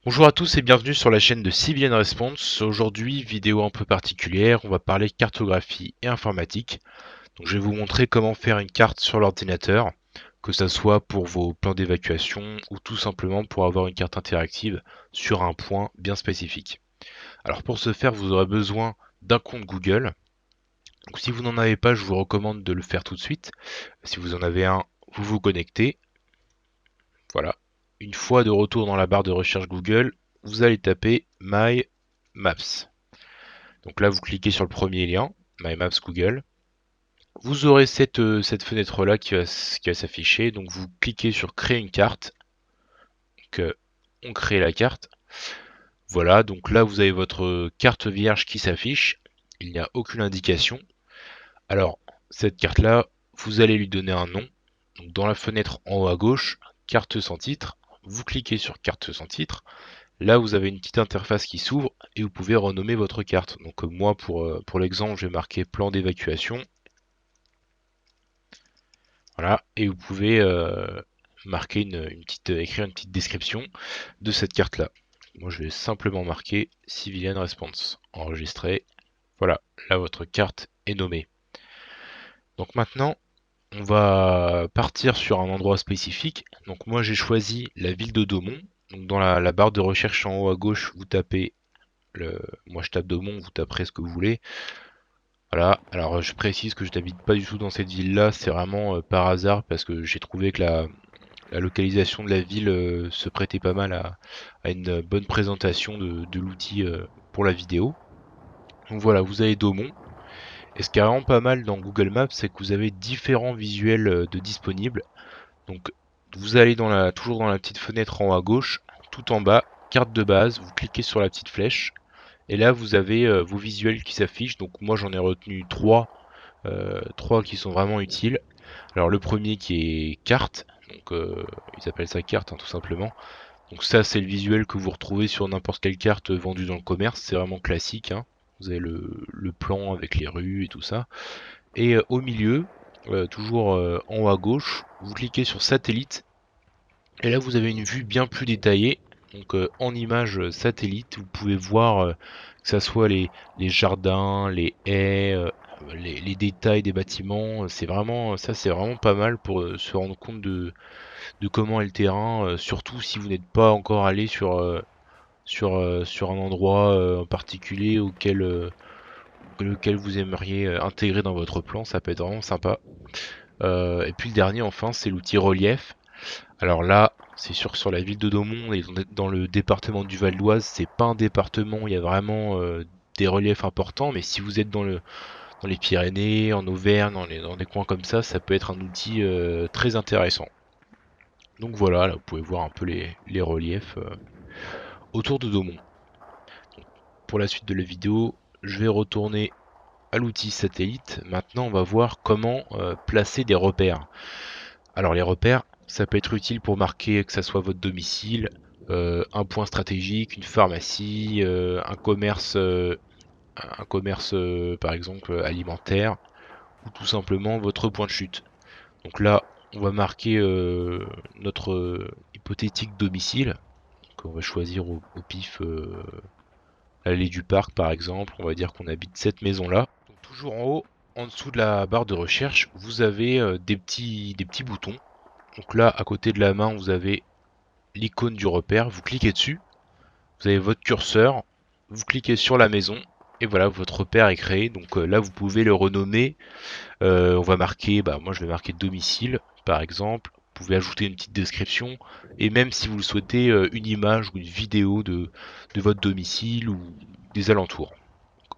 Bonjour à tous et bienvenue sur la chaîne de Civilian Response. Aujourd'hui, vidéo un peu particulière, on va parler cartographie et informatique. Donc, je vais vous montrer comment faire une carte sur l'ordinateur, que ça soit pour vos plans d'évacuation ou tout simplement pour avoir une carte interactive sur un point bien spécifique. Alors pour ce faire, vous aurez besoin d'un compte Google. Donc, si vous n'en avez pas, je vous recommande de le faire tout de suite. Si vous en avez un, vous vous connectez. Voilà. Une fois de retour dans la barre de recherche Google, vous allez taper My Maps. Donc là, vous cliquez sur le premier lien, My Maps Google. Vous aurez cette fenêtre-là qui va s'afficher. Donc vous cliquez sur Créer une carte. Donc, on crée la carte. Voilà, donc là, vous avez votre carte vierge qui s'affiche. Il n'y a aucune indication. Alors, cette carte-là, vous allez lui donner un nom. Donc dans la fenêtre en haut à gauche, carte sans titre. Vous cliquez sur carte sans titre. Là, vous avez une petite interface qui s'ouvre et vous pouvez renommer votre carte. Donc moi, pour l'exemple, je vais marquer plan d'évacuation. Voilà, et vous pouvez marquer écrire une petite description de cette carte-là. Moi, je vais simplement marquer Civilian Response, enregistrer. Voilà, là, votre carte est nommée. Donc maintenant, on va partir sur un endroit spécifique. Donc moi, j'ai choisi la ville de Daumont. Donc dans la barre de recherche en haut à gauche, vous tapez moi je tape Daumont, vous taperez ce que vous voulez. Voilà, alors je précise que je n'habite pas du tout dans cette ville là, c'est vraiment par hasard parce que j'ai trouvé que la localisation de la ville se prêtait pas mal à une bonne présentation de l'outil pour la vidéo. Donc voilà, vous avez Daumont. Et ce qui est vraiment pas mal dans Google Maps, c'est que vous avez différents visuels de disponibles. Donc vous allez toujours dans la petite fenêtre en haut à gauche, tout en bas, carte de base, vous cliquez sur la petite flèche. Et là, vous avez vos visuels qui s'affichent. Donc moi, j'en ai retenu trois qui sont vraiment utiles. Alors le premier qui est carte. Donc ils appellent ça carte, hein, tout simplement. Donc ça, c'est le visuel que vous retrouvez sur n'importe quelle carte vendue dans le commerce. C'est vraiment classique, hein. Vous avez le plan avec les rues et tout ça. Et au milieu, toujours en haut à gauche, vous cliquez sur satellite. Et là, vous avez une vue bien plus détaillée. Donc en image satellite, vous pouvez voir que ça soit les jardins, les haies, les détails des bâtiments. C'est vraiment pas mal pour se rendre compte de comment est le terrain, surtout si vous n'êtes pas encore allé sur un endroit en particulier lequel vous aimeriez intégrer dans votre plan. Ça peut être vraiment sympa. Et puis le dernier, enfin, c'est l'outil relief. Alors là, c'est sûr que sur la ville de Daumont et dans le département du Val d'Oise, c'est pas un département où il y a vraiment des reliefs importants, mais si vous êtes dans les Pyrénées, en Auvergne, dans des coins comme ça peut être un outil très intéressant. Donc voilà, là vous pouvez voir un peu les reliefs autour de Daumont. Donc, pour la suite de la vidéo, je vais retourner à l'outil satellite. Maintenant, on va voir comment placer des repères. Alors les repères, ça peut être utile pour marquer que ça soit votre domicile, un point stratégique, une pharmacie, un commerce par exemple alimentaire, ou tout simplement votre point de chute. Donc là, on va marquer notre hypothétique domicile. Donc on va choisir au pif l'allée du parc par exemple. On va dire qu'on habite cette maison-là. Donc toujours en haut, en dessous de la barre de recherche, vous avez des petits boutons. Donc là, à côté de la main, vous avez l'icône du repère. Vous cliquez dessus. Vous avez votre curseur. Vous cliquez sur la maison. Et voilà, votre repère est créé. Donc là, vous pouvez le renommer. On va marquer, moi je vais marquer domicile, par exemple. Vous pouvez ajouter une petite description. Et même si vous le souhaitez, une image ou une vidéo de votre domicile ou des alentours.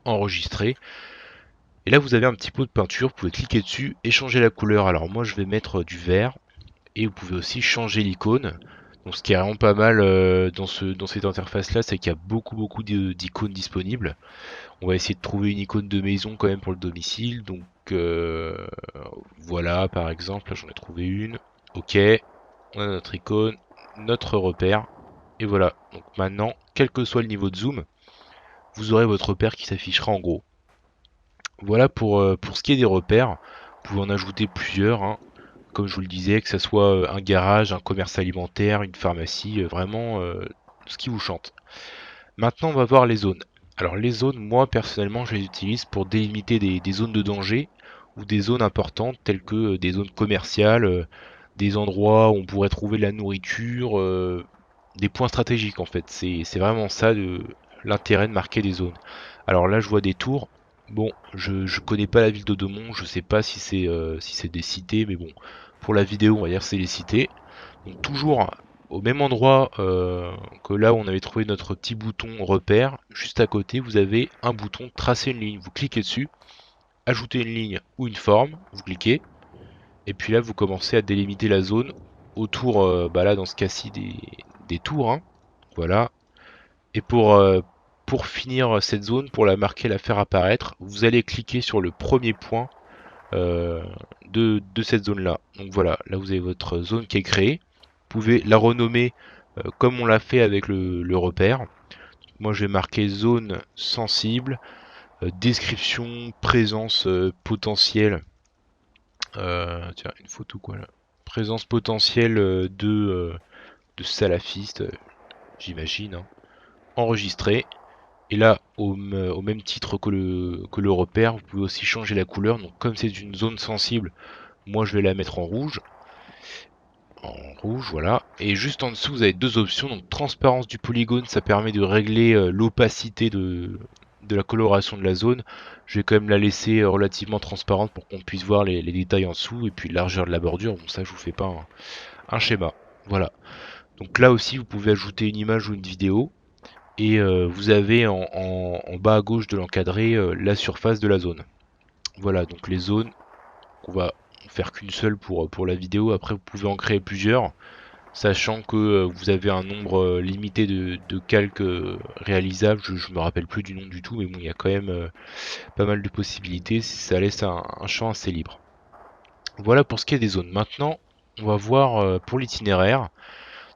Enregistrer. Et là, vous avez un petit pot de peinture. Vous pouvez cliquer dessus et changer la couleur. Alors moi, je vais mettre du vert. Et vous pouvez aussi changer l'icône. Donc ce qui est vraiment pas mal dans cette interface là, c'est qu'il y a beaucoup d'icônes disponibles. On va essayer de trouver une icône de maison quand même pour le domicile. Donc voilà par exemple, là j'en ai trouvé une. Ok, on a notre icône, notre repère. Et voilà, donc maintenant, quel que soit le niveau de zoom, vous aurez votre repère qui s'affichera en gros. Voilà pour ce qui est des repères. Vous pouvez en ajouter plusieurs, hein. Comme je vous le disais, que ce soit un garage, un commerce alimentaire, une pharmacie, vraiment tout ce qui vous chante. Maintenant, on va voir les zones. Alors les zones, moi personnellement, je les utilise pour délimiter des zones de danger ou des zones importantes telles que des zones commerciales, des endroits où on pourrait trouver de la nourriture, des points stratégiques en fait. C'est vraiment ça l'intérêt de marquer des zones. Alors là, je vois des tours. Bon, je connais pas la ville d'Odemont, je sais pas si c'est des cités, mais bon, pour la vidéo, on va dire que c'est les cités. Donc toujours au même endroit que là où on avait trouvé notre petit bouton repère, juste à côté, vous avez un bouton tracer une ligne. Vous cliquez dessus, ajouter une ligne ou une forme, vous cliquez, et puis là vous commencez à délimiter la zone autour, bah là dans ce cas-ci des tours, hein. Voilà. Et pour finir cette zone, pour la marquer, la faire apparaître, vous allez cliquer sur le premier point euh, de cette zone-là. Donc voilà, là vous avez votre zone qui est créée. Vous pouvez la renommer comme on l'a fait avec le repère. Moi je vais marquer zone sensible, description, présence potentielle. Tiens, une photo quoi là. Présence potentielle de salafistes, j'imagine, hein. Enregistré. Et là, au même titre que le repère, vous pouvez aussi changer la couleur. Donc comme c'est une zone sensible, moi je vais la mettre en rouge. En rouge, voilà. Et juste en dessous, vous avez deux options. Donc transparence du polygone, ça permet de régler l'opacité de la coloration de la zone. Je vais quand même la laisser relativement transparente pour qu'on puisse voir les détails en dessous. Et puis largeur de la bordure, bon ça je vous fais pas un schéma. Voilà. Donc là aussi, vous pouvez ajouter une image ou une vidéo. Et vous avez en bas à gauche de l'encadré la surface de la zone. Voilà, donc les zones, on va faire qu'une seule pour la vidéo. Après, vous pouvez en créer plusieurs, sachant que vous avez un nombre limité de calques réalisables. Je me rappelle plus du nom du tout, mais bon, il y a quand même pas mal de possibilités. Ça laisse un champ assez libre. Voilà pour ce qui est des zones. Maintenant, on va voir pour l'itinéraire.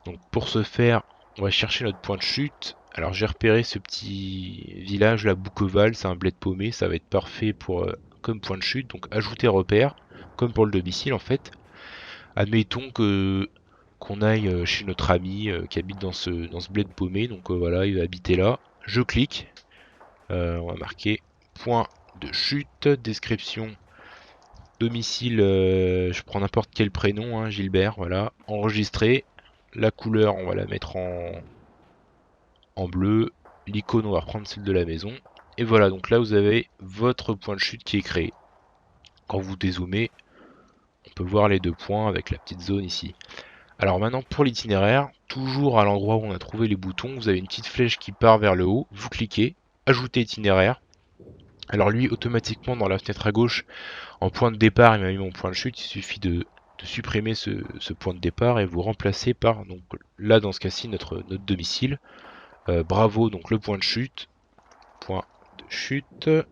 Donc pour ce faire, on va chercher notre point de chute. Alors j'ai repéré ce petit village, la Bouqueval, c'est un bled paumé, ça va être parfait pour comme point de chute. Donc ajouter repère, comme pour le domicile en fait. Admettons que qu'on aille chez notre ami qui habite dans ce bled paumé. Donc voilà, il va habiter là. Je clique, on va marquer point de chute, description, domicile, je prends n'importe quel prénom, hein, Gilbert, voilà, enregistrer. La couleur, on va la mettre en bleu. L'icône, on va reprendre celle de la maison. Et voilà, donc là vous avez votre point de chute qui est créé. Quand vous dézoomez, on peut voir les deux points avec la petite zone ici. Alors maintenant pour l'itinéraire, toujours à l'endroit où on a trouvé les boutons, vous avez une petite flèche qui part vers le haut. Vous cliquez, ajouter itinéraire. Alors lui, automatiquement dans la fenêtre à gauche, en point de départ, il m'a mis mon point de chute. Il suffit de supprimer ce point de départ et vous remplacer par, donc là dans ce cas-ci, notre domicile. Bravo, donc le point de chute. Point de chute. Là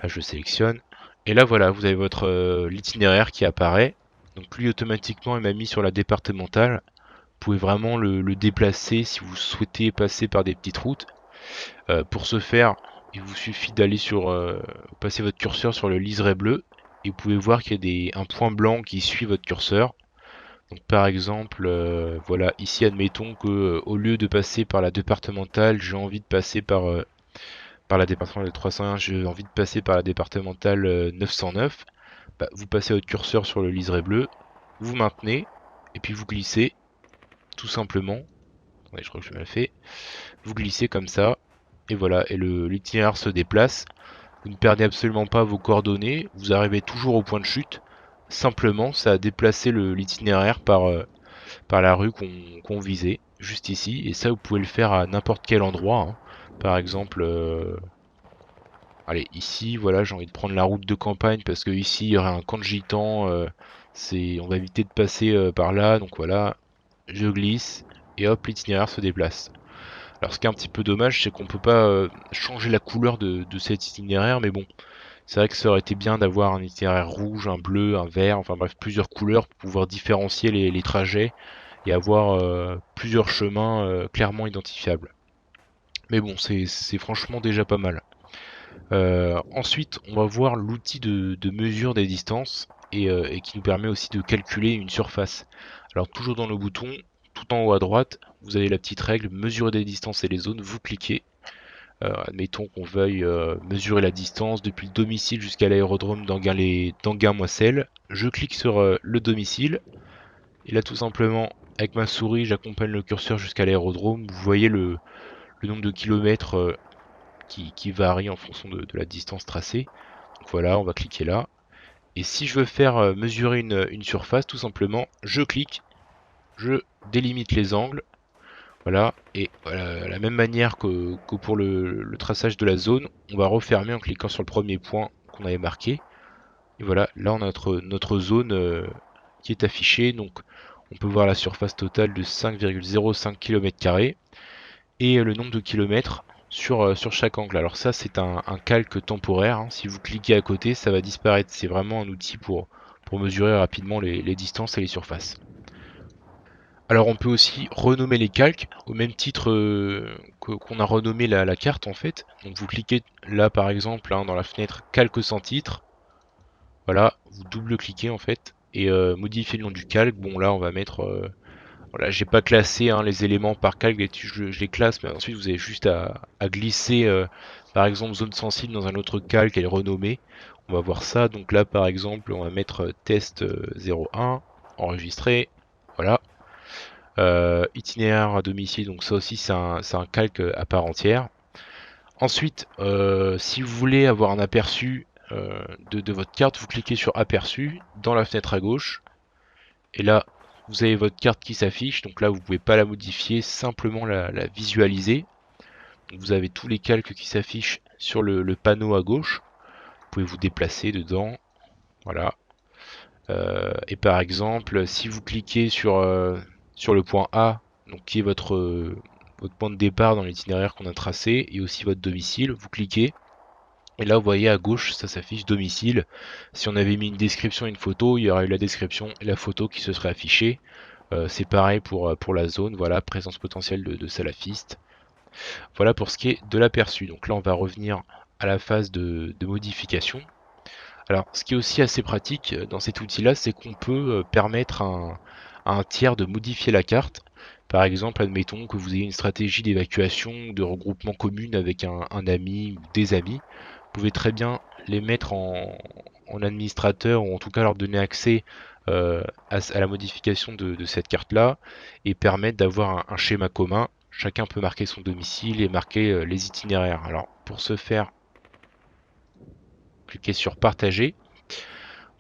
je sélectionne. Et là voilà, vous avez votre l'itinéraire qui apparaît. Donc lui automatiquement il m'a mis sur la départementale. Vous pouvez vraiment le déplacer si vous souhaitez passer par des petites routes. Pour ce faire, il vous suffit d'aller sur passer votre curseur sur le liseré bleu. Et vous pouvez voir qu'il y a un point blanc qui suit votre curseur. Donc par exemple, voilà, ici admettons que au lieu de passer par la départementale, j'ai envie de passer par la départementale 301, j'ai envie de passer par la départementale 909. Bah, vous passez votre curseur sur le liseré bleu, vous maintenez, et puis vous glissez, tout simplement. Attendez, je crois que je mal fait. Vous glissez comme ça, et voilà, et l'itinéraire se déplace. Vous ne perdez absolument pas vos coordonnées, vous arrivez toujours au point de chute. Simplement, ça a déplacé l'itinéraire par la rue qu'on visait, juste ici. Et ça, vous pouvez le faire à n'importe quel endroit, hein. Par exemple, allez, ici, voilà, j'ai envie de prendre la route de campagne parce que ici, il y aurait un camp de gitans. On va éviter de passer par là. Donc voilà, je glisse et hop, l'itinéraire se déplace. Alors, ce qui est un petit peu dommage, c'est qu'on peut pas changer la couleur de cet itinéraire, mais bon, c'est vrai que ça aurait été bien d'avoir un itinéraire rouge, un bleu, un vert, enfin bref, plusieurs couleurs pour pouvoir différencier les trajets et avoir plusieurs chemins clairement identifiables. Mais bon, c'est franchement déjà pas mal. Ensuite, on va voir l'outil de mesure des distances et qui nous permet aussi de calculer une surface. Alors toujours dans le bouton, tout en haut à droite, vous avez la petite règle, mesurer des distances et les zones, vous cliquez. Admettons qu'on veuille mesurer la distance depuis le domicile jusqu'à l'aérodrome d'Anguin-Moisselles. Je clique sur le domicile, et là tout simplement, avec ma souris, j'accompagne le curseur jusqu'à l'aérodrome. Vous voyez le nombre de kilomètres qui varie en fonction de la distance tracée. Donc voilà, on va cliquer là. Et si je veux faire mesurer une surface, tout simplement, je clique, je délimite les angles. Voilà, et voilà, la même manière que pour le traçage de la zone, on va refermer en cliquant sur le premier point qu'on avait marqué. Et voilà, là on a notre zone qui est affichée. Donc on peut voir la surface totale de 5,05 km² et le nombre de kilomètres sur chaque angle. Alors ça c'est un calque temporaire, hein. Si vous cliquez à côté, ça va disparaître. C'est vraiment un outil pour mesurer rapidement les distances et les surfaces. Alors on peut aussi renommer les calques au même titre qu'on a renommé la carte en fait. Donc vous cliquez là par exemple hein, dans la fenêtre calque sans titre. Voilà, vous double-cliquez en fait et modifier le nom du calque. Bon là on va mettre... voilà, j'ai pas classé hein, les éléments par calque, je les classe, mais ensuite vous avez juste à glisser par exemple zone sensible dans un autre calque et le renommer. On va voir ça, donc là par exemple on va mettre test 01, enregistrer, voilà. Itinéraire à domicile, donc ça aussi c'est un calque à part entière. Ensuite, si vous voulez avoir un aperçu de votre carte, vous cliquez sur aperçu dans la fenêtre à gauche. Et là, vous avez votre carte qui s'affiche. Donc là, vous pouvez pas la modifier, simplement la visualiser. Donc vous avez tous les calques qui s'affichent sur le panneau à gauche. Vous pouvez vous déplacer dedans. Voilà. Et par exemple, si vous cliquez sur le point A, donc qui est votre point de départ dans l'itinéraire qu'on a tracé, et aussi votre domicile, vous cliquez, et là vous voyez à gauche, ça s'affiche domicile. Si on avait mis une description et une photo, il y aurait eu la description et la photo qui se serait affichée. C'est pareil pour la zone, voilà, présence potentielle de salafistes. Voilà pour ce qui est de l'aperçu. Donc là on va revenir à la phase de modification. Alors, ce qui est aussi assez pratique dans cet outil-là, c'est qu'on peut permettre à un tiers de modifier la carte. Par exemple, admettons que vous ayez une stratégie d'évacuation, de regroupement commune avec un ami ou des amis. Vous pouvez très bien les mettre en administrateur ou en tout cas leur donner accès à la modification de cette carte-là et permettre d'avoir un schéma commun. Chacun peut marquer son domicile et marquer les itinéraires. Alors, pour ce faire, cliquez sur partager.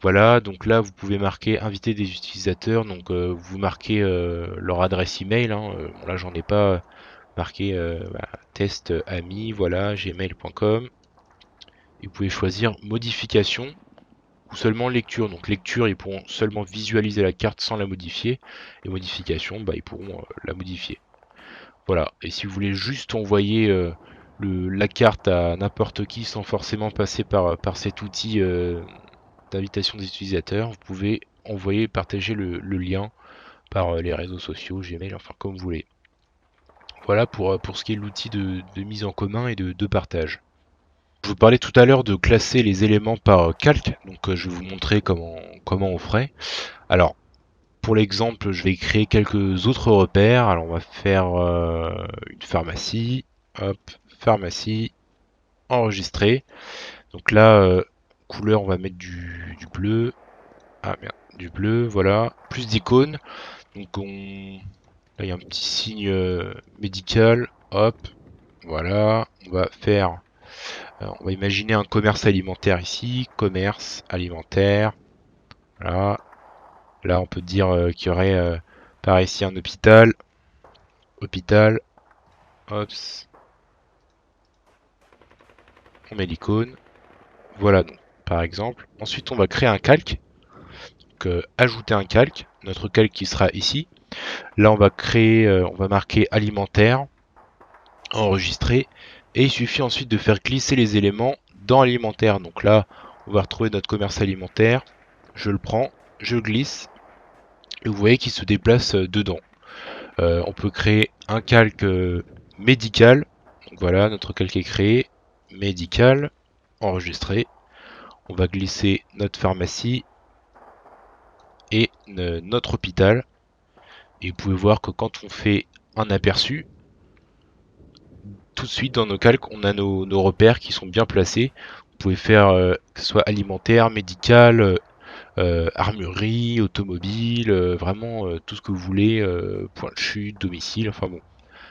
Voilà, donc là vous pouvez marquer inviter des utilisateurs, donc vous marquez leur adresse email, hein. Bon, là j'en ai pas marqué test ami, voilà, gmail.com. Et vous pouvez choisir modification ou seulement lecture. Donc lecture, ils pourront seulement visualiser la carte sans la modifier, et modification, bah, ils pourront la modifier. Voilà, et si vous voulez juste envoyer la carte à n'importe qui sans forcément passer par cet outil d'invitation des utilisateurs, vous pouvez envoyer, partager le lien par les réseaux sociaux, Gmail, enfin comme vous voulez. Voilà pour ce qui est de l'outil de mise en commun et de partage. Je vous parlais tout à l'heure de classer les éléments par calque, donc je vais vous montrer comment on ferait. Alors, pour l'exemple, je vais créer quelques autres repères. Alors, on va faire une pharmacie, hop, pharmacie, enregistrer. Donc là, couleur, on va mettre du bleu. Ah merde, du bleu, voilà. Plus d'icônes. Donc là, il y a un petit signe médical. Hop, voilà. On va imaginer un commerce alimentaire ici. Commerce alimentaire. Voilà. Là, on peut dire qu'il y aurait par ici un hôpital. Hôpital. Hop. On met l'icône. Voilà, donc, par exemple. Ensuite, on va créer un calque. Donc, ajouter un calque. Notre calque qui sera ici. Là, on va marquer alimentaire, enregistrer, et il suffit ensuite de faire glisser les éléments dans alimentaire. Donc là, on va retrouver notre commerce alimentaire. Je le prends, je glisse, et vous voyez qu'il se déplace dedans. On peut créer un calque médical. Donc voilà, notre calque est créé, médical, enregistré. On va glisser notre pharmacie et notre hôpital. Et vous pouvez voir que quand on fait un aperçu, tout de suite dans nos calques, on a nos repères qui sont bien placés. Vous pouvez faire que ce soit alimentaire, médical, armurerie, automobile, vraiment tout ce que vous voulez, point de chute, domicile, enfin bon.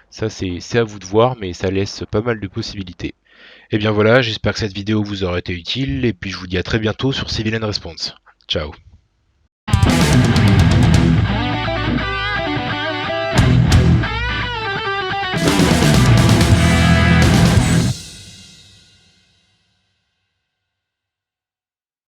Ça c'est à vous de voir, mais ça laisse pas mal de possibilités. Et bien voilà, j'espère que cette vidéo vous aura été utile, et puis je vous dis à très bientôt sur Civil Response. Ciao.